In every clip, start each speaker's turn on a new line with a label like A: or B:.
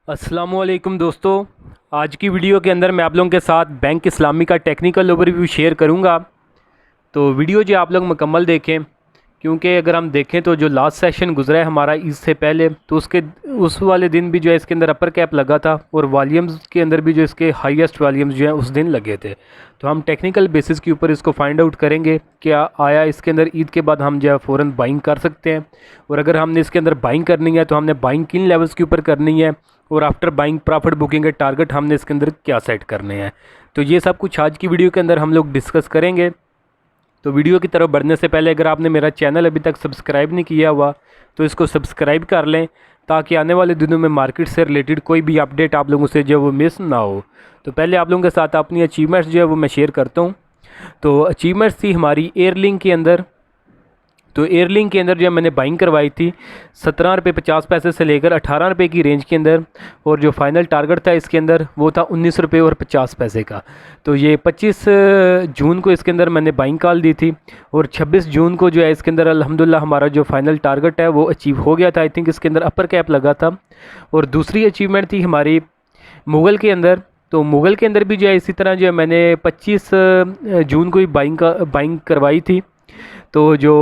A: अस्सलामुअलैकुम दोस्तों। आज की वीडियो के अंदर मैं आप लोगों के साथ बैंक इस्लामी का टेक्निकल ओवरव्यू शेयर करूंगा। तो वीडियो जो आप लोग मुकम्मल देखें, क्योंकि अगर हम देखें तो जो लास्ट सेशन गुजरा है हमारा ईद से पहले, तो उसके उस वाले दिन भी जो है इसके अंदर अपर कैप लगा था और वॉल्यूम्स के अंदर भी जो इसके हाईएस्ट वॉल्यूम्स जो हैं उस दिन लगे थे। तो हम टेक्निकल बेसिस के ऊपर इसको फाइंड आउट करेंगे क्या आया इसके अंदर ईद के बाद हम जो है फ़ौरन बाइंग कर सकते हैं, और अगर हमने इसके अंदर बाइंग करनी है तो हमने बाइंग किन लेवल्स के ऊपर करनी है, और आफ्टर बाइंग प्रॉफिट बुकिंग के टारगेट हमने इसके अंदर क्या सेट करने हैं। तो ये सब कुछ आज की वीडियो के अंदर हम लोग डिस्कस करेंगे। तो वीडियो की तरफ बढ़ने से पहले अगर आपने मेरा चैनल अभी तक सब्सक्राइब नहीं किया हुआ तो इसको सब्सक्राइब कर लें, ताकि आने वाले दिनों में मार्केट से रिलेटेड कोई भी अपडेट आप लोगों से जो वो मिस ना हो। तो पहले आप लोगों के साथ अपनी अचीवमेंट्स जो है वो मैं शेयर करता हूँ। तो अचीवमेंट्स थी हमारी एयरलिंक के अंदर। तो एयरलिंक के अंदर जो मैंने बाइंग करवाई थी 17 रुपये 50 पैसे से लेकर 18 रुपये की रेंज के अंदर, और जो फाइनल टारगेट था इसके अंदर वो था 19 रुपये और 50 पैसे का। तो ये 25 जून को इसके अंदर मैंने बाइंग कॉल दी थी, और 26 जून को जो है इसके अंदर अल्हम्दुलिल्लाह हमारा जो फाइनल टारगेट है वो अचीव हो गया था। आई थिंक इसके अंदर अपर कैप लगा था। और दूसरी अचीवमेंट थी हमारी मुगल के अंदर। तो मुगल के अंदर भी जो है इसी तरह जो है मैंने 25 जून को ही बाइंग करवाई थी। तो जो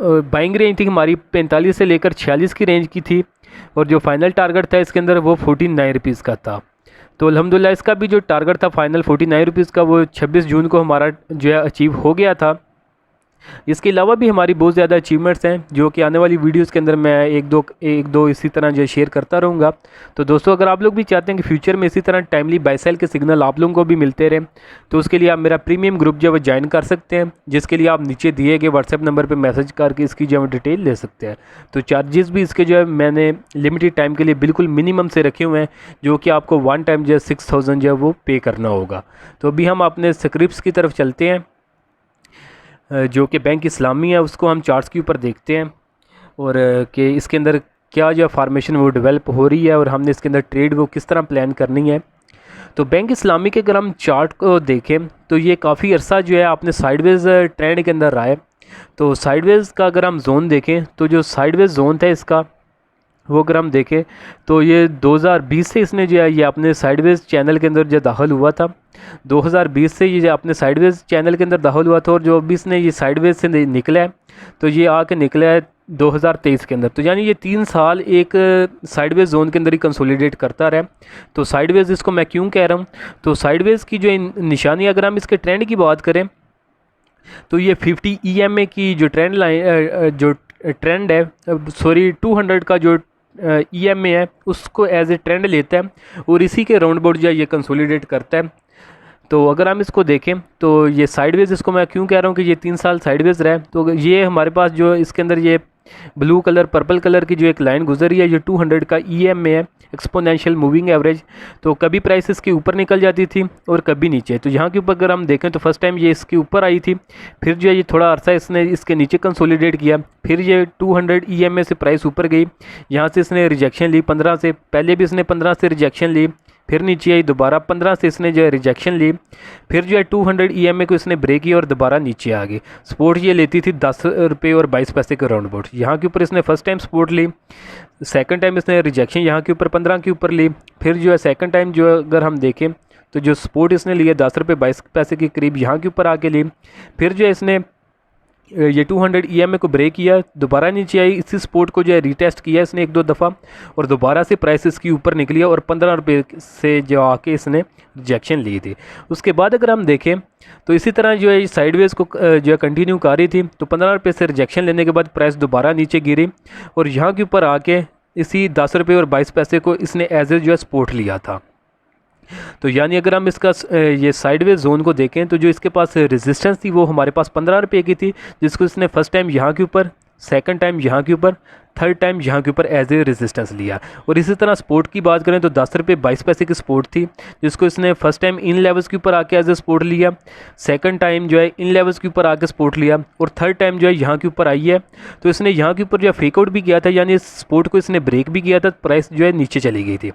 A: बाइंग रेंज थी हमारी 45 से लेकर 46 की रेंज की थी, और जो फाइनल टारगेट था इसके अंदर वो 49 रुपीज़ का था। तो अल्हम्दुलिल्लाह इसका भी जो टारगेट था फाइनल 49 रुपीज़ का वो 26 जून को हमारा जो है अचीव हो गया था। इसके अलावा भी हमारी बहुत ज़्यादा अचीवमेंट्स हैं जो कि आने वाली वीडियोस के अंदर मैं एक दो इसी तरह जो शेयर करता रहूँगा। तो दोस्तों अगर आप लोग भी चाहते हैं कि फ्यूचर में इसी तरह टाइमली बाय सेल के सिग्नल आप लोगों को भी मिलते रहें, तो उसके लिए आप मेरा प्रीमियम ग्रुप जो है वो ज्वाइन कर सकते हैं, जिसके लिए आप नीचे दिए गए व्हाट्सएप नंबर पर मैसेज करके इसकी जो है डिटेल ले सकते हैं। तो चार्जेस भी इसके जो है मैंने लिमिटेड टाइम के लिए बिल्कुल मिनिमम से रखे हुए हैं, जो कि आपको वन टाइम जो है 6000 जो है वो पे करना होगा। तो अभी हम अपने स्क्रिप्ट्स की तरफ चलते हैं, जो कि बैंक इस्लामी है उसको हम चार्ट्स के ऊपर देखते हैं, और कि इसके अंदर क्या जो फार्मेशन वो डेवलप हो रही है और हमने इसके अंदर ट्रेड वो किस तरह प्लान करनी है। तो बैंक इस्लामी के अगर हम चार्ट को देखें तो ये काफ़ी अरसा जो है आपने साइडवेज ट्रेंड के अंदर रहा है। तो साइडवेज का अगर हम जोन देखें तो जो साइडवेज जोन था इसका वो अगर हम देखें तो ये 2020 से इसने जो है ये अपने साइडवेज चैनल के अंदर जो दाखिल हुआ था। 2020 से ये जो अपने साइडवेज चैनल के अंदर दाखिल हुआ था, और जो अभी इसने ये साइडवेज से निकला है तो ये आके निकला है 2023 के अंदर। तो यानी ये 3 साल एक साइडवेज जोन के अंदर ही कंसोलिडेट करता रहा। तो साइडवेज इसको मैं क्यों कह रहा हूँ, तो साइडवेज की जो निशानी अगर हम इसके ट्रेंड की बात करें तो ये 50 EMA की जो ट्रेंड लाइन जो ट्रेंड है, सॉरी 200 का जो EMA है उसको एज ए ट्रेंड लेता है, और इसी के राउंड अबाउट जो है ये कंसोलिडेट करता है। तो अगर हम इसको देखें तो ये साइडवेज, इसको मैं क्यों कह रहा हूँ कि ये 3 साल साइडवेज रहा है, तो ये हमारे पास जो इसके अंदर ये ब्लू कलर पर्पल कलर की जो एक लाइन गुजरी है ये 200 का EMA है, एक्सपोनेंशियल मूविंग एवरेज। तो कभी प्राइस इसके ऊपर निकल जाती थी और कभी नीचे। तो यहाँ के ऊपर अगर हम देखें तो फर्स्ट टाइम ये इसके ऊपर आई थी, फिर जो है ये थोड़ा अरसा इसने इसके नीचे कंसोलिडेट किया, फिर ये 200 EMA से प्राइस ऊपर गई, यहाँ से इसने रिजेक्शन ली 15 से, पहले भी इसने 15 से रिजेक्शन ली, फिर नीचे आई दोबारा 15 से इसने जो है रिजेक्शन ली, फिर जो है 200 EMA को इसने ब्रेक किया और दोबारा नीचे आ गई। सपोर्ट ये लेती थी 10 रुपये और 22 पैसे के राउंड अबाउट। यहाँ के ऊपर इसने फर्स्ट टाइम सपोर्ट ली, सेकंड टाइम इसने रिजेक्शन यहाँ के ऊपर 15 के ऊपर ली, फिर जो है सेकंड टाइम जो अगर हम देखें तो जो सपोर्ट इसने लिया 10 रुपये 22 पैसे के करीब यहाँ के ऊपर आके ली, फिर जो है इसने ये 200 EMA को ब्रेक किया, दोबारा नीचे आई, इसी सपोर्ट को जो है रीटेस्ट किया इसने 1-2 दफ़ा, और दोबारा से प्राइसेस की ऊपर निकली और 15 रुपये से जो आके इसने रिजेक्शन ली थी। उसके बाद अगर हम देखें तो इसी तरह जो है साइडवेज को जो है कंटिन्यू कर रही थी। तो 15 रुपये से रिजेक्शन लेने के बाद प्राइस दोबारा नीचे गिरी, और यहाँ के ऊपर आके इसी 10 रुपये और 22 पैसे को इसने एज ए जो है सपोर्ट लिया था। तो यानी अगर हम इसका ये साइडवेज जोन को देखें तो जो इसके पास रेजिस्टेंस थी वो हमारे पास 15 रुपये की थी, जिसको इसने फर्स्ट टाइम यहाँ के ऊपर, सेकंड टाइम यहाँ के ऊपर, थर्ड टाइम यहाँ के ऊपर एज ए रेजिस्टेंस लिया। और इसी तरह सपोर्ट की बात करें तो 10 रुपये 22 पैसे की सपोर्ट थी, जिसको इसने फर्स्ट टाइम इन लेवल्स के ऊपर आके एज ए सपोर्ट लिया, सेकंड टाइम जो है इन लेवल्स के ऊपर आके सपोर्ट लिया, और थर्ड टाइम जो है यहाँ के ऊपर आई है। तो इसने यहाँ के ऊपर जो है फेकआउट भी किया था, यानी इस सपोर्ट को इसने ब्रेक भी किया था, प्राइस जो है नीचे चली गई थी।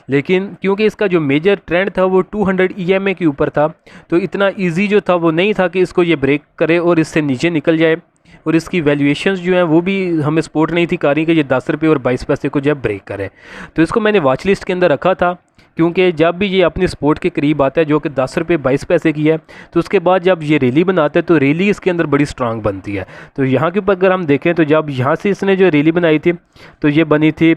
A: लेकिन क्योंकि इसका जो मेजर ट्रेंड था वो 200 EMA के ऊपर था, तो इतना ईजी जो था वो नहीं था कि इसको ये ब्रेक करे और इससे नीचे निकल जाए। और इसकी वैल्यूएशंस जो हैं वो भी हमें सपोर्ट नहीं थी कर रही कि ये 10 रुपये और 22 पैसे को जो है ब्रेक करे। तो इसको मैंने वॉच लिस्ट के अंदर रखा था, क्योंकि जब भी ये अपनी सपोर्ट के करीब आता है जो कि 10 रुपये 22 पैसे की है, तो उसके बाद जब ये रैली बनाते हैं तो रैली इसके अंदर बड़ी स्ट्रांग बनती है। तो यहाँ के ऊपर अगर हम देखें तो जब यहाँ से इसने जो रैली बनाई थी तो ये बनी थी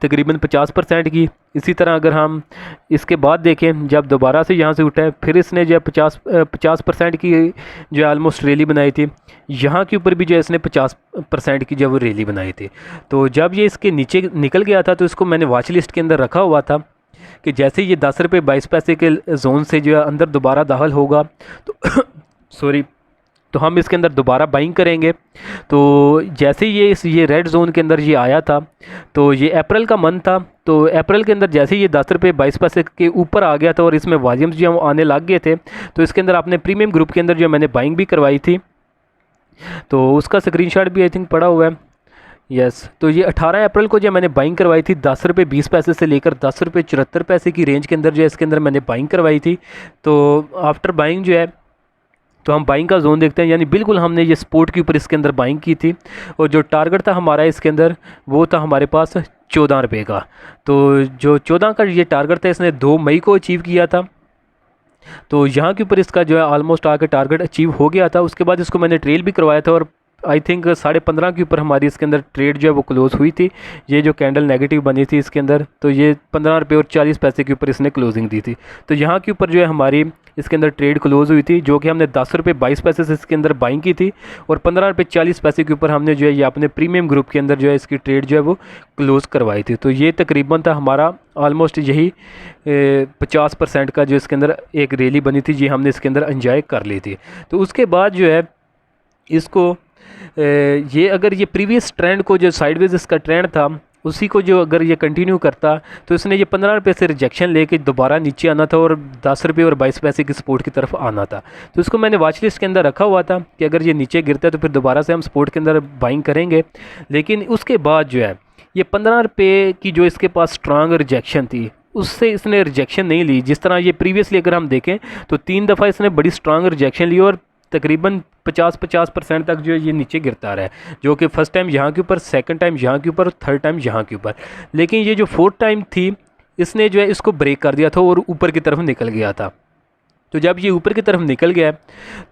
A: तकरीबन 50% की। इसी तरह अगर हम इसके बाद देखें जब दोबारा से यहाँ से उठा है फिर इसने जो है 50% की जो है आलमोस्ट रैली बनाई थी। यहाँ के ऊपर भी जो है इसने 50% की जो वो रैली बनाई थी। तो जब ये इसके नीचे निकल गया था तो इसको मैंने वॉच लिस्ट के अंदर रखा हुआ था कि जैसे ये 10 रुपये 22 पैसे के जोन से जो है अंदर दोबारा दाखिल होगा तो सॉरी, तो हम इसके अंदर दोबारा बाइंग करेंगे। तो जैसे ही ये रेड जोन के अंदर ये आया था, तो ये अप्रैल का मंथ था, तो अप्रैल के अंदर जैसे ही ये 10 रुपये 22 पैसे के ऊपर आ गया था और इसमें वॉल्यूम्स जो हैं आने लग गए थे, तो इसके अंदर आपने प्रीमियम ग्रुप के अंदर जो मैंने बाइंग भी करवाई थी, तो उसका स्क्रीनशॉट भी आई थिंक पड़ा हुआ है। यस, तो ये 18 अप्रैल को जो मैंने बाइंग करवाई थी 10 रुपये 20 पैसे से लेकर 10 रुपये 74 पैसे की रेंज के अंदर जो है इसके अंदर मैंने बाइंग करवाई थी। तो आफ्टर बाइंग जो है तो हम बाइंग का जोन देखते हैं, यानी बिल्कुल हमने ये सपोर्ट के ऊपर इसके अंदर बाइंग की थी और जो टारगेट था हमारा इसके अंदर वो था हमारे पास 14 रुपये का। तो जो 14 का ये टारगेट था इसने 2 मई को अचीव किया था। तो यहाँ के ऊपर इसका जो है ऑलमोस्ट आके टारगेट अचीव हो गया था। उसके बाद इसको मैंने ट्रेल भी करवाया था और आई थिंक 15.5 के ऊपर हमारी इसके अंदर ट्रेड जो है वो क्लोज़ हुई थी। ये जो कैंडल नेगेटिव बनी थी इसके अंदर, तो ये 15 रुपये और 40 पैसे के ऊपर इसने क्लोजिंग दी थी। तो यहाँ के ऊपर जो है हमारी इसके अंदर ट्रेड क्लोज़ हुई थी, जो कि हमने 10 रुपये 22 पैसे से इसके अंदर बाइंग की थी और 15 रुपये 40 पैसे के ऊपर हमने जो है ये अपने प्रीमियम ग्रुप के अंदर जो है इसकी ट्रेड जो है वो क्लोज़ करवाई थी। तो ये तकरीबन था हमारा ऑलमोस्ट यही 50% का जो इसके अंदर एक रैली बनी थी, ये हमने इसके अंदर एंजॉय कर ली थी। तो उसके बाद जो है इसको ये अगर ये प्रीवियस ट्रेंड को जो साइडवेज इसका ट्रेंड था उसी को जो अगर ये कंटिन्यू करता तो इसने ये 15 रुपये से रिजेक्शन लेके दोबारा नीचे आना था और 10 रुपये और 22 पैसे की सपोर्ट की तरफ आना था। तो इसको मैंने वॉच लिस्ट के अंदर रखा हुआ था कि अगर ये नीचे गिरता है तो फिर दोबारा से हम सपोर्ट के अंदर बाइंग करेंगे। लेकिन उसके बाद जो है ये 15 रुपये की जो इसके पास स्ट्रांग रिजेक्शन थी उससे इसने रिजेक्शन नहीं ली। जिस तरह ये प्रीवियसली अगर हम देखें तो 3 दफ़ा इसने बड़ी स्ट्रांग रिजेक्शन ली और तकरीबन 50% तक जो है ये नीचे गिरता रहा है, जो कि फ़र्स्ट टाइम यहाँ के ऊपर, सेकंड टाइम यहाँ के ऊपर, थर्ड टाइम यहाँ के ऊपर। लेकिन ये जो फोर्थ टाइम थी इसने जो है इसको ब्रेक कर दिया था और ऊपर की तरफ निकल गया था। तो जब ये ऊपर की तरफ निकल गया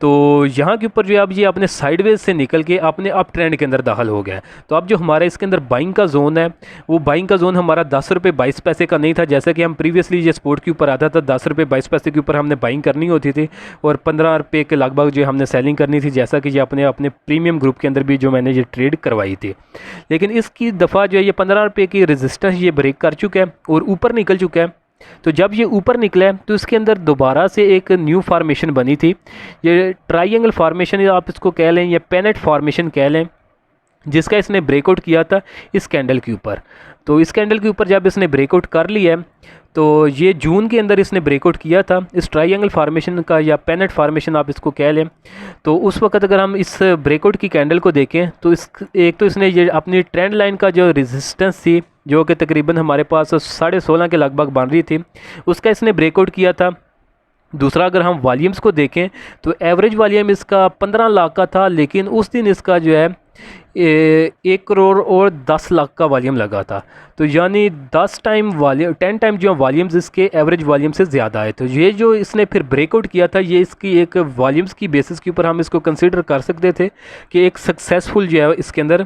A: तो यहाँ के ऊपर जो है अब ये अपने साइडवेज से निकल के अपने अप ट्रेंड के अंदर दाखिल हो गया। तो अब जो हमारा इसके अंदर बाइंग का जोन है वो बाइंग का जोन हमारा 10 रुपये 22 पैसे का नहीं था, जैसा कि हम प्रीवियसली ये सपोर्ट के ऊपर आता था 10 रुपये 22 पैसे के ऊपर हमने बाइंग करनी होती थी और 15 रुपये के लगभग जो हमने सेलिंग करनी थी, जैसा कि ये अपने प्रीमियम ग्रुप के अंदर भी जो मैंने ये ट्रेड करवाई थी। लेकिन इसकी दफ़ा जो है ये 15 रुपये की रेजिस्टेंस ये ब्रेक कर चुका है और ऊपर निकल चुका है। तो जब ये ऊपर निकला है तो इसके अंदर दोबारा से एक न्यू फार्मेशन बनी थी, ये ट्रायंगल फार्मेशन आप इसको कह लें या पेनेट फार्मेशन कह लें, जिसका इसने ब्रेकआउट किया था इस कैंडल के ऊपर। तो इस कैंडल के ऊपर जब इसने ब्रेकआउट कर लिया है तो ये जून के अंदर इसने ब्रेकआउट किया था इस ट्रायंगल फार्मेशन का या पेनेट फार्मेशन आप इसको कह लें। तो उस वक्त अगर हम इस ब्रेकआउट की कैंडल को देखें तो एक तो इसने ये अपनी ट्रेंड लाइन का जो रेजिस्टेंस थी जो कि तकरीबन हमारे पास 16.5 के लगभग बन रही थी, उसका इसने ब्रेकआउट किया था। दूसरा अगर हम वॉल्यूम्स को देखें तो एवरेज वॉल्यूम इसका 15 लाख का था, लेकिन उस दिन इसका जो है 1 करोड़ और 10 लाख का वॉल्यूम लगा था। तो यानी 10 टाइम जो वॉल्यूम्स इसके एवरेज वॉल्यूम से ज़्यादा है। तो ये जो इसने फिर ब्रेकआउट किया था ये इसकी एक वॉल्यूम्स की बेसिस के ऊपर हम इसको कंसीडर कर सकते थे कि एक सक्सेसफुल जो है इसके अंदर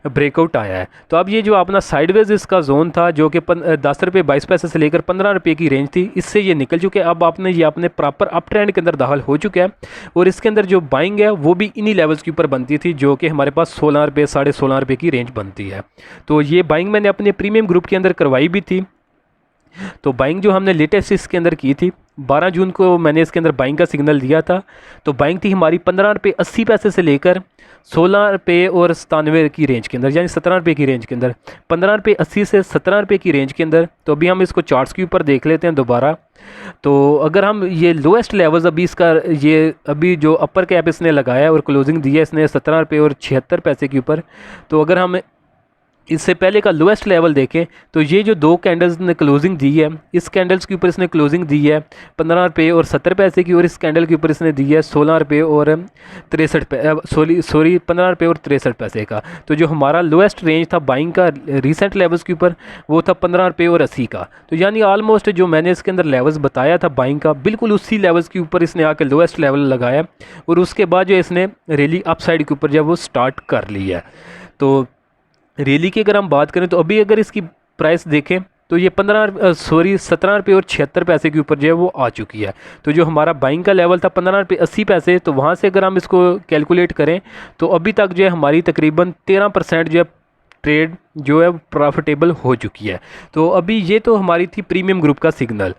A: ब्रेकआउट आया है। तो अब ये जो अपना साइडवेज इसका जोन था जो कि 10 रुपये 22 पैसे से लेकर 15 रुपये की रेंज थी, इससे ये निकल चुके हैं। अब आपने ये अपने प्रॉपर अप ट्रेंड के अंदर दाखिल हो चुका है और इसके अंदर जो बाइंग है वो भी इन्हीं लेवल्स के ऊपर बनती थी जो कि हमारे पास 16 रुपये 16.5 रुपये की रेंज बनती है। तो ये बाइंग मैंने अपने प्रीमियम ग्रुप के अंदर करवाई भी थी। तो बाइंग जो हमने लेटेस्ट इसके अंदर की थी 12 जून को मैंने इसके अंदर बाइंग का सिग्नल दिया था। तो बाइंग थी हमारी 15 रुपये 80 पैसे से लेकर 16 रुपये और 97 की रेंज के अंदर, यानी 17 रुपये की रेंज के अंदर, 15 रुपये 80 से 17 रुपये की रेंज के अंदर। तो अभी हम इसको चार्ट्स के ऊपर देख लेते हैं दोबारा। तो अगर हम ये लोएस्ट लेवल्स अभी इसका ये अभी जो अपर कैप इसने लगाया और क्लोजिंग दी है इसने 17 रुपये और 76 पैसे के ऊपर। तो अगर हम इससे पहले का लोएस्ट लेवल देखें तो ये जो दो कैंडल्स ने क्लोजिंग दी है, इस कैंडल्स के ऊपर इसने क्लोजिंग दी है 15 रुपये और 70 पैसे की, और इस कैंडल के ऊपर इसने दी है 16 रुपये और 63 सॉरी 15 रुपये और 63 पैसे का। तो जो हमारा लोएस्ट रेंज था बाइंग का रिसेंट लेवल्स के ऊपर वो था 15 रुपये और 80 का। तो यानी ऑलमोस्ट जो मैंने इसके अंदर लेवल्स बताया था बाइंग का, बिल्कुल उसी लेवल्स के ऊपर इसने आके लोएस्ट लेवल लगाया, और उसके बाद जो इसने रैली अपसाइड के ऊपर जो वो स्टार्ट कर ली है। तो रैली की अगर हम बात करें तो अभी अगर इसकी प्राइस देखें तो ये 17 रुपये और 76 पैसे के ऊपर जो है वो आ चुकी है। तो जो हमारा बाइंग का लेवल था 15 रुपये 80 पैसे, तो वहाँ से अगर हम इसको कैलकुलेट करें तो अभी तक जो है हमारी तकरीबन 13% जो है ट्रेड जो है प्रॉफिटेबल हो चुकी है। तो अभी ये तो हमारी थी प्रीमियम ग्रुप का सिग्नल।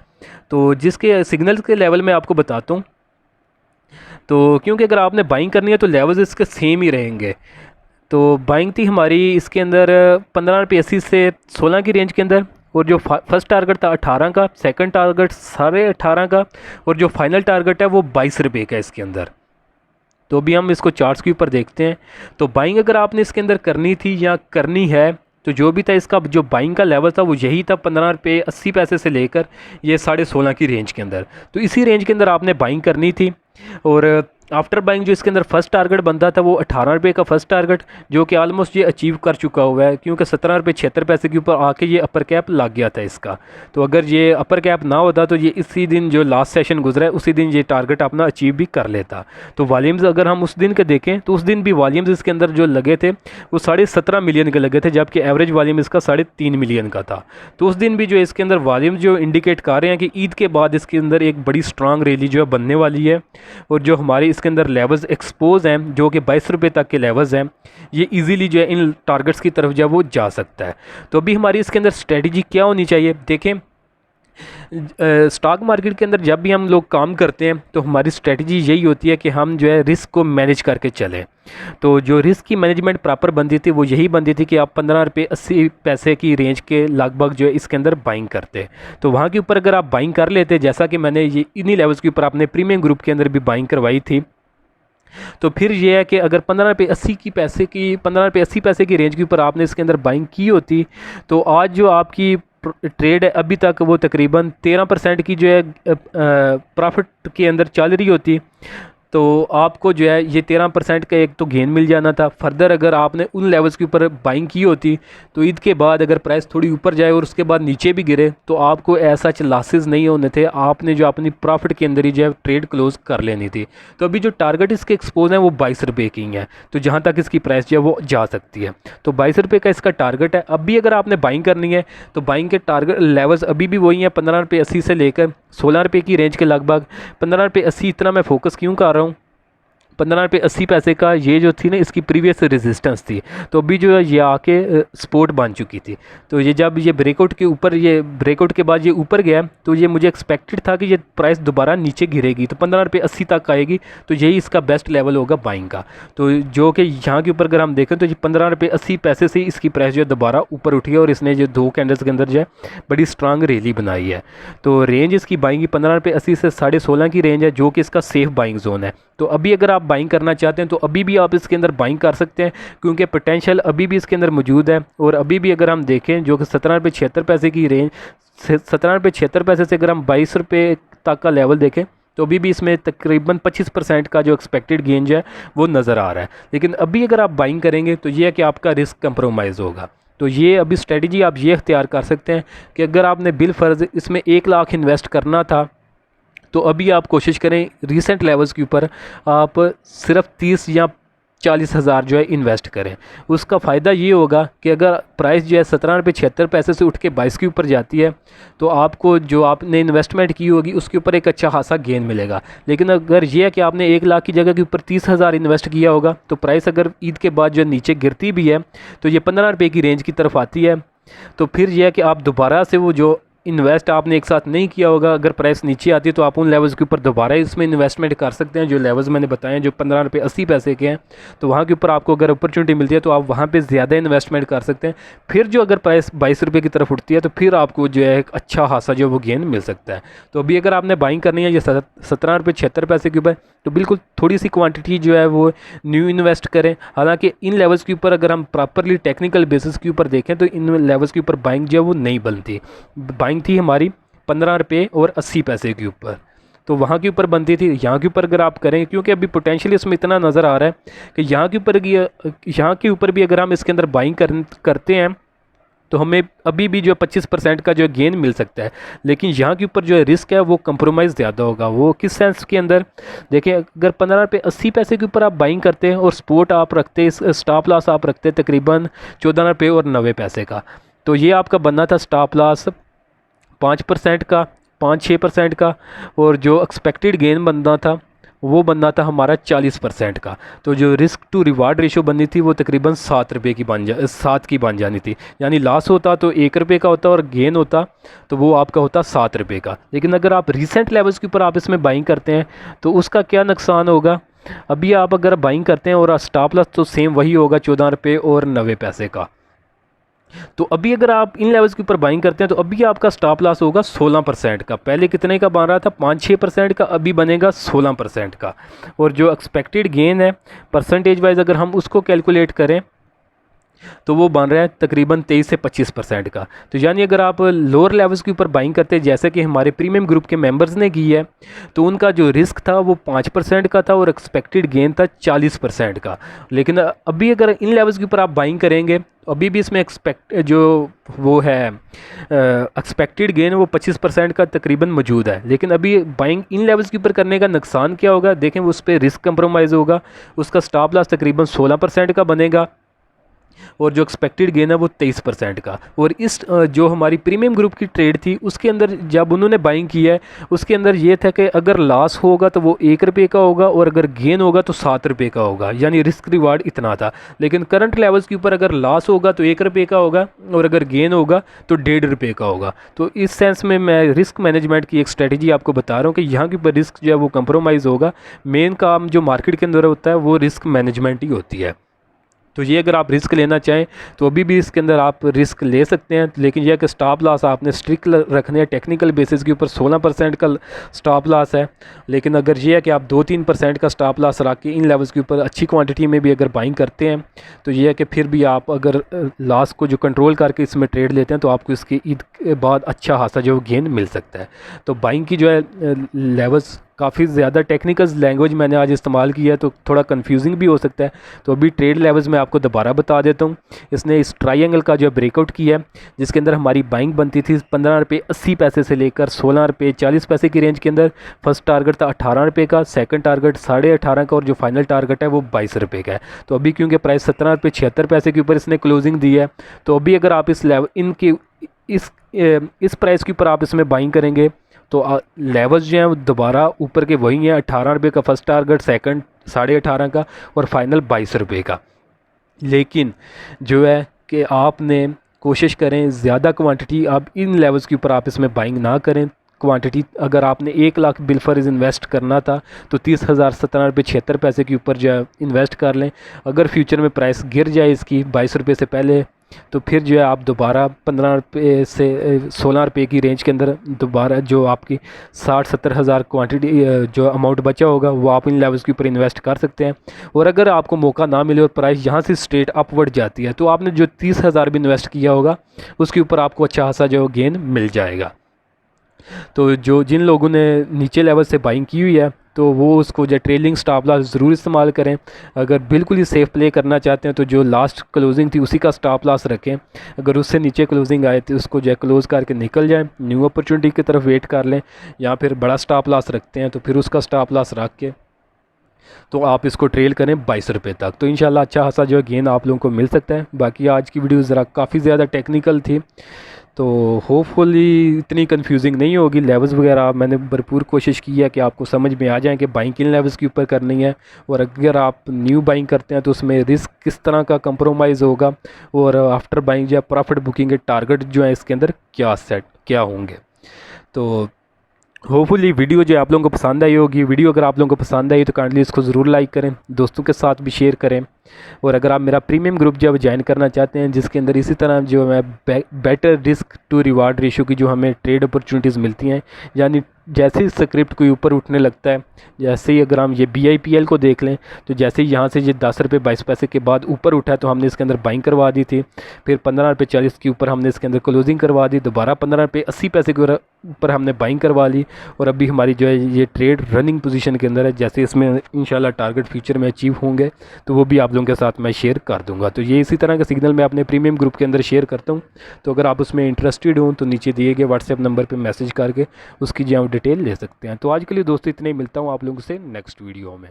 A: तो जिसके सिग्नल्स के लेवल में आपको बताता हूँ, तो क्योंकि अगर आपने बाइंग करनी है तो लेवल्स इसके सेम ही रहेंगे। तो बाइंग थी हमारी इसके अंदर 15 रुपये 80 से 16 की रेंज के अंदर, और जो फर्स्ट टारगेट था 18 का, सेकंड टारगेट 18.5 का, और जो फाइनल टारगेट है वो 22 रुपये का इसके अंदर। तो अभी हम इसको चार्ट्स के ऊपर देखते हैं। तो बाइंग अगर आपने इसके अंदर करनी थी या करनी है तो जो भी था इसका जो बाइंग का लेवल था वो यही था 15 रुपये 80 पैसे से लेकर ये 16.5 की रेंज के अंदर। तो इसी रेंज के अंदर आपने बाइंग करनी थी। और आफ्टर बाइंग जो इसके अंदर फर्स्ट टारगेट बनता था वो 18 रुपये का फर्स्ट टारगेट, जो कि ऑलमोस्ट ये अचीव कर चुका हुआ है, क्योंकि 17 रुपये 76 पैसे के ऊपर आके ये अपर कैप लग गया था इसका। तो अगर ये अपर कैप ना होता तो ये इसी दिन जो लास्ट सेशन गुजरा है उसी दिन ये टारगेट अपना अचीव भी कर लेता। तो वॉल्यूम्स अगर हम उस दिन के देखें तो उस दिन भी वॉल्यूम्स इसके अंदर जो लगे थे वो 17.5 मिलियन के लगे थे, जबकि एवरेज वॉल्यूम इसका 3.5 मिलियन का था। तो उस दिन भी जो इसके अंदर वॉल्यूम्स जो इंडिकेट कर रहे हैं कि ईद के बाद इसके अंदर एक बड़ी स्ट्रांग रैली जो है बनने वाली है, और जो हमारी इसके अंदर लेवल्स एक्सपोज हैं जो कि 22 रुपये तक के लेवल्स हैं, ये इजीली जो है इन टारगेट्स की तरफ जो है वो जा सकता है। तो अभी हमारी इसके अंदर स्ट्रेटजी क्या होनी चाहिए देखें। स्टॉक मार्केट के अंदर जब भी हम लोग काम करते हैं तो हमारी स्ट्रेटजी यही होती है कि हम जो है रिस्क को मैनेज करके चलें। तो जो रिस्क की मैनेजमेंट प्रॉपर बनती थी वो यही बनती थी कि आप 15 रुपये 80 पैसे की रेंज के लगभग जो है इसके अंदर बाइंग करते। तो वहाँ के ऊपर अगर आप बाइंग कर लेते, जैसा कि मैंने ये इन्हीं लेवल्स के ऊपर आपने प्रीमियम ग्रुप के अंदर भी बाइंग करवाई थी, तो फिर ये है कि अगर 15 रुपये 80 पैसे की रेंज के ऊपर आपने इसके अंदर बाइंग की होती तो आज जो आपकी ट्रेड है अभी तक वो तकरीबन 13% की जो है प्रॉफिट के अंदर चल रही होती। तो आपको जो है ये 13% का एक तो गेन मिल जाना था। फर्दर अगर आपने उन लेवल्स के ऊपर बाइंग की होती तो ईद के बाद अगर प्राइस थोड़ी ऊपर जाए और उसके बाद नीचे भी गिरे तो आपको ऐसा लॉसेस नहीं होने थे, आपने जो अपनी प्रॉफिट के अंदर ही जो है ट्रेड क्लोज कर लेनी थी। तो अभी जो टारगेट इसके एक्सपोज हैं वो 22 रुपये की हैं, तो जहाँ तक इसकी प्राइस जो है वो जा सकती है। तो 22 रुपये का इसका टारगेट है। अभी अगर आपने बाइंग करनी है तो बाइंग के टारगेट लेवल्स अभी भी वही हैं 15 रुपये 80 से लेकर 16 रुपये की रेंज के लगभग। 15 रुपये 80 इतना मैं फोकस क्यों कर रहा हूँ, 15 रुपये 80 पैसे का ये जो थी ना इसकी प्रीवियस रेजिस्टेंस थी, तो अभी जो है ये आके सपोर्ट बन चुकी थी। तो ये जब ये ब्रेकआउट के ऊपर, ये ब्रेकआउट के बाद ये ऊपर गया तो ये मुझे एक्सपेक्टेड था कि ये प्राइस दोबारा नीचे गिरेगी तो 15 रुपये 80 तक आएगी, तो यही इसका बेस्ट लेवल होगा बाइंग का। तो जो कि यहाँ के ऊपर अगर हम देखें तो ये 15 रुपये 80 पैसे से इसकी प्राइस जो है दोबारा ऊपर उठी है और इसने जो दो कैंडल्स के अंदर जो है बड़ी स्ट्रांग रैली बनाई है। तो रेंज इसकी बाइंग की 15 रुपये 80 से 16.5 की रेंज है, जो कि इसका सेफ बाइंग जोन है। तो अभी अगर आप बाइंग करना चाहते हैं तो अभी भी आप इसके अंदर बाइंग कर सकते हैं, क्योंकि पोटेंशियल अभी भी इसके अंदर मौजूद है। और अभी भी अगर हम देखें जो कि 17 रुपये 76 पैसे की रेंज, 17 रुपये 76 पैसे से अगर हम 22 रुपये तक का लेवल देखें तो अभी भी इसमें तकरीबन 25% का जो एक्सपेक्टेड गेन जो है वो नज़र आ रहा है। लेकिन अभी अगर आप बाइंग करेंगे तो ये है कि आपका रिस्क कंप्रोमाइज़ होगा। तो ये अभी स्ट्रेटजी आप ये इख्तियार कर सकते हैं कि अगर आपने बिल फ़र्ज़ इसमें 1 लाख इन्वेस्ट करना था तो अभी आप कोशिश करें रीसेंट लेवल्स के ऊपर आप सिर्फ 30 या 40 हज़ार जो है इन्वेस्ट करें। उसका फ़ायदा ये होगा कि अगर प्राइस जो है 17 रुपये 76 पैसे से उठ के 22 के ऊपर जाती है तो आपको जो आपने इन्वेस्टमेंट की होगी उसके ऊपर एक अच्छा खासा गेन मिलेगा। लेकिन अगर ये है कि आपने 1 लाख की जगह के ऊपर 30 हज़ार इन्वेस्ट किया होगा तो प्राइस अगर ईद के बाद जो नीचे गिरती भी है तो ये 15 रुपये की रेंज की तरफ आती है, तो फिर यह है कि आप दोबारा से वो जो इन्वेस्ट आपने एक साथ नहीं किया होगा, अगर प्राइस नीचे आती है तो आप उन लेवल्स के ऊपर दोबारा इसमें इन्वेस्टमेंट कर सकते हैं। जो लेवल्स मैंने बताए हैं जो 15 रुपये 80 पैसे के हैं, तो वहाँ के ऊपर आपको अगर अपॉर्चुनिटी मिलती है तो आप वहाँ पे ज़्यादा इन्वेस्टमेंट कर सकते हैं। फिर जो अगर प्राइस 22 रुपये की तरफ उठती है तो फिर आपको जो है एक अच्छा खासा जो वो गेन मिल सकता है। तो अभी अगर आपने बाइंग करनी है ये 17 रुपये 76 पैसे के ऊपर, तो बिल्कुल थोड़ी सी क्वांटिटी जो है वो न्यू इन्वेस्ट करें। हालांकि इन लेवल्स के ऊपर अगर हम प्रॉपरली टेक्निकल बेसिस के ऊपर देखें तो इन लेवल्स के ऊपर बाइंग जो है वो नहीं बनती। बाइंग थी हमारी 15 रुपये और 80 पैसे के ऊपर, तो वहाँ के ऊपर बनती थी। यहाँ के ऊपर अगर आप करें, क्योंकि अभी पोटेंशियल इसमें इतना नज़र आ रहा है कि यहाँ के ऊपर भी अगर हम इसके अंदर बाइंग करते हैं तो हमें अभी भी जो 25% का जो गेन मिल सकता है। लेकिन यहाँ के ऊपर जो रिस्क है वो कंप्रोमाइज़ ज़्यादा होगा। वो किस सेंस के अंदर देखें, अगर 15 रुपये 80 पैसे के ऊपर आप बाइंग करते हैं और सपोर्ट आप रखते हैं, स्टॉप लॉस आप रखते हैं तकरीबन 14 रुपये और 90 पैसे का, तो ये आपका बनना था स्टॉप लॉस 5% का, 5-6% का, और जो एक्सपेक्टेड गेन बनना था वो बनना था हमारा 40% का। तो जो रिस्क टू रिवार्ड रेशो बननी थी वो तकरीबन 7 रुपये की 7 की बन जानी थी। यानी लॉस होता तो 1 रुपये का होता और गेन होता तो वो आपका होता 7 रुपये का। लेकिन अगर आप रिसेंट लेवल्स के ऊपर आप इसमें बाइंग करते हैं तो उसका क्या नुकसान होगा। अभी आप अगर बाइंग करते हैं और स्टॉप लॉस तो सेम वही होगा 14 रुपये और 90 पैसे का। तो अभी अगर आप इन लेवल्स के ऊपर बाइंग करते हैं तो अभी आपका स्टॉप लॉस होगा 16% का। पहले कितने का बन रहा था, 5-6% का, अभी बनेगा 16% का। और जो एक्सपेक्टेड गेन है परसेंटेज वाइज अगर हम उसको कैलकुलेट करें तो वो बन रहा है तकरीबन 23 से 25% का। तो यानी अगर आप लोअर लेवल्स के ऊपर बाइंग करते हैं जैसे कि हमारे प्रीमियम ग्रुप के मेंबर्स ने की है, तो उनका जो रिस्क था वो 5% का था और एक्सपेक्टेड गेन था 40% का। लेकिन अभी अगर इन लेवल्स के ऊपर आप बाइंग करेंगे अभी भी इसमें एक्सपेक्टेड गेन वो 25% का तकरीबन मौजूद है। लेकिन अभी बाइंग इन लेवल्स के ऊपर करने का नुकसान क्या होगा, देखें उस पर रिस्क कंप्रोमाइज़ होगा। उसका स्टॉप लॉस तकरीबन 16% का बनेगा और जो एक्सपेक्टेड गेन है वो 23% का। और इस जो हमारी प्रीमियम ग्रुप की ट्रेड थी उसके अंदर जब उन्होंने बाइंग किया है उसके अंदर ये था कि अगर लॉस होगा तो वो 1 रुपये का होगा और अगर गेन होगा तो 7 रुपये का होगा, यानी रिस्क रिवार्ड इतना था। लेकिन करंट लेवल्स के ऊपर अगर लॉस होगा तो 1 रुपये का होगा और अगर गेन होगा तो 1.5 रुपये का होगा। तो इस सेंस में मैं रिस्क मैनेजमेंट की एक स्ट्रेटजी आपको बता रहा हूँ कि यहाँ के ऊपर रिस्क जो है वो कंप्रोमाइज़ होगा। मेन काम जो मार्केट के अंदर होता है वो रिस्क मैनेजमेंट ही होती है। तो ये अगर आप रिस्क लेना चाहें तो अभी भी इसके अंदर आप रिस्क ले सकते हैं। लेकिन यह कि स्टॉप लॉस आपने स्ट्रिक्ट रखने हैं। टेक्निकल बेसिस के ऊपर 16% का स्टॉप लॉस है। लेकिन अगर ये है कि आप 2-3% का स्टॉप लॉस रख के इन लेवल्स के ऊपर अच्छी क्वांटिटी में भी अगर बाइंग करते हैं तो ये है कि फिर भी आप अगर लॉस को जो कंट्रोल करके इसमें ट्रेड लेते हैं तो आपको इसकी ईद के बाद अच्छा खासा जो गेन मिल सकता है। तो बाइंग की जो है लेवल्स काफ़ी ज़्यादा टेक्निकल लैंग्वेज मैंने आज इस्तेमाल किया है तो थोड़ा कंफ्यूजिंग भी हो सकता है। तो अभी ट्रेड लेवल्स में आपको दोबारा बता देता हूँ। इसने इस ट्रायंगल का जो ब्रेकआउट किया है जिसके अंदर हमारी बाइंग बनती थी 15 रुपये 80 पैसे से लेकर 16 रुपये 40 पैसे की रेंज के अंदर। फर्स्ट टारगेट था 18 रुपये का, सेकंड टारगेट 18.5 का और जो फाइनल टारगेट है वो 22 रुपये का है। तो अभी क्योंकि प्राइस 17 रुपये 76 पैसे के ऊपर इसने क्लोजिंग दी है, तो अभी अगर आप इस प्राइस के ऊपर आप इसमें बाइंग करेंगे तो लेवल्स जो हैं वो दोबारा ऊपर के वही हैं। 18 रुपये का फर्स्ट टारगेट, सेकंड 18.5 का और फाइनल 22 रुपये का। लेकिन जो है कि आपने कोशिश करें ज़्यादा क्वांटिटी आप इन लेवल्स के ऊपर आप इसमें बाइंग ना करें। क्वांटिटी अगर आपने 1 लाख बिलफर्ज इन्वेस्ट करना था तो 30,000 17 रुपये 76 पैसे के ऊपर जो है इन्वेस्ट कर लें। अगर फ्यूचर में प्राइस गिर जाए इसकी 22 रुपये से पहले तो फिर जो है आप दोबारा 15 रुपये से 16 रुपये की रेंज के अंदर दोबारा जो आपकी 60-70 हज़ार क्वांटिटी जो अमाउंट बचा होगा वो आप इन लेवल्स के ऊपर इन्वेस्ट कर सकते हैं। और अगर आपको मौका ना मिले और प्राइस यहाँ से स्ट्रेट अपवर्ड जाती है तो आपने जो 30,000 भी इन्वेस्ट किया होगा उसके ऊपर आपको अच्छा खासा जो गेन मिल जाएगा। तो जिन लोगों ने नीचे लेवल से बाइंग की हुई है तो वो उसको जो ट्रेलिंग स्टॉप लॉस ज़रूर इस्तेमाल करें। अगर बिल्कुल ही सेफ़ प्ले करना चाहते हैं तो जो लास्ट क्लोजिंग थी उसी का स्टॉप लॉस रखें। अगर उससे नीचे क्लोजिंग आए तो उसको जो क्लोज़ करके निकल जाएं, न्यू अपॉर्चुनिटी की तरफ वेट कर लें। या फिर बड़ा स्टॉप लॉस रखते हैं तो फिर उसका स्टॉप लॉस रख के तो आप इसको ट्रेल करें 22 रुपये तक। तो इंशाल्लाह अच्छा खासा जो है गेन आप लोगों को मिल सकता है। बाकी आज की वीडियो ज़रा काफ़ी ज़्यादा टेक्निकल थी तो होपफुली इतनी कंफ्यूजिंग नहीं होगी। लेवल्स वगैरह मैंने भरपूर कोशिश की है कि आपको समझ में आ जाए कि बाइंग किन लेवल्स के ऊपर करनी है और अगर आप न्यू बाइंग करते हैं तो उसमें रिस्क किस तरह का कंप्रोमाइज़ होगा और आफ्टर बाइंग जो है प्रॉफिट बुकिंग के टारगेट जो है इसके अंदर क्या सेट क्या होंगे। तो होपफुली वीडियो जो आप लोगों को पसंद आई होगी। वीडियो अगर आप लोगों को पसंद आई तो काइंडली इसको ज़रूर लाइक करें, दोस्तों के साथ भी शेयर करें। और अगर आप मेरा प्रीमियम ग्रुप जब ज्वाइन करना चाहते हैं, जिसके अंदर इसी तरह जो है better risk to reward ratio की जो हमें ट्रेड अपॉर्चुनिटीज़ मिलती हैं, यानी जैसे ही स्क्रिप्ट कोई ऊपर उठने लगता है, जैसे ही अगर हम ये BIPL को देख लें तो जैसे ही यहाँ से ये 10 रुपये 22 पैसे के बाद ऊपर उठा तो हमने इसके अंदर बाइंग करवा दी थी। फिर 15 रुपये 40 के ऊपर हमने इसके अंदर क्लोजिंग करवा दी, दोबारा 15 रुपये 80 पैसे के ऊपर हमने बाइंग करवा ली। और अभी हमारी जो है ये ट्रेड रनिंग पोजीशन के अंदर है। जैसे इसमें इंशाल्लाह टारगेट फ्यूचर में अचीव होंगे तो वो भी आप लोगों के साथ मैं शेयर कर दूंगा। तो ये इसी तरह का सिग्नल मैं अपने प्रीमियम ग्रुप के अंदर शेयर करता हूँ। तो अगर आप उसमें इंटरेस्टेड हो तो नीचे दिए गए व्हाट्सएप नंबर पर मैसेज करके उसकी जो डिटेल ले सकते हैं। तो आज के लिए दोस्तों इतने ही, मिलता हूँ आप लोगों से नेक्स्ट वीडियो में।